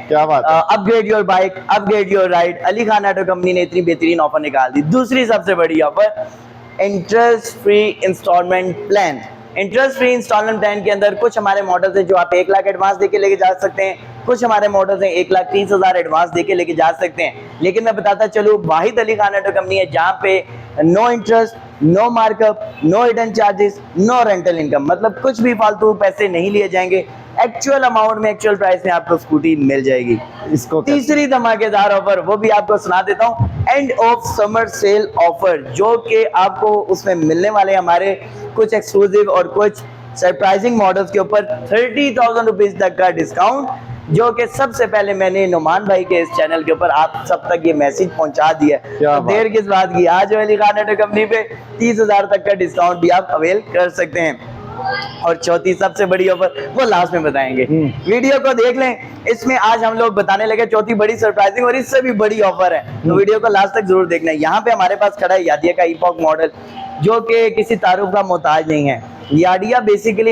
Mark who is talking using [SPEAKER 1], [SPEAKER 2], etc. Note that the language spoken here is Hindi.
[SPEAKER 1] क्या बात है।
[SPEAKER 2] Upgrade your bike, upgrade your ride. Ali Khan auto company ने इतनी बेहतरीन ऑफर निकाल दी। दूसरी सबसे बड़ी offer, interest free instalment plan. Interest free instalment plan के अंदर कुछ हमारे मॉडल्स हैं जो आप 1 लाख एडवांस देके लेके जा सकते हैं, कुछ हमारे मॉडल्स हैं 1,30,000 एडवांस देके लेके जा सकते हैं। लेकिन मैं बताता चलूं, वाहिद अली खान ऑटो कंपनी है जहां पे no interest, no markup, no hidden charges, no rental income, मतलब कुछ भी फालतू पैसे नहीं लिए जाएंगे। एक्चुअल अमाउंट में, एक्चुअल प्राइस में आपको स्कूटी मिल जाएगी।
[SPEAKER 1] इसको
[SPEAKER 2] तीसरी धमाकेदार ऑफर वो भी आपको सुना देता हूं, end of summer sale offer, जो कि आपको उसमें मिलने वाले हमारे कुछ एक्सक्लूसिव और कुछ सरप्राइजिंग मॉडल्स के ऊपर 30,000 रुपीज तक का डिस्काउंट, जो कि सबसे पहले मैंने नुमान भाई के इस चैनल के ऊपर आप सब तक ये मैसेज पहुंचा दिया है। तो देर किस बात की, आज अली खान ऑटो कंपनी पे 30,000 तक का डिस्काउंट भी आप अवेल कर सकते हैं। और चौथी सबसे बड़ी ऑफर वो लास्ट में बताएंगे, वीडियो को देख लें। इसमें आज हम लोग बताने लगे चौथी बड़ी सरप्राइजिंग और इससे भी बड़ी ऑफर है, तो वीडियो को लास्ट तक जरूर देखना है। यहाँ पे हमारे पास खड़ा है यादिया का ईपॉक मॉडल, जो कि किसी तारुफ का मोहताज नहीं है। यादिया बेसिकली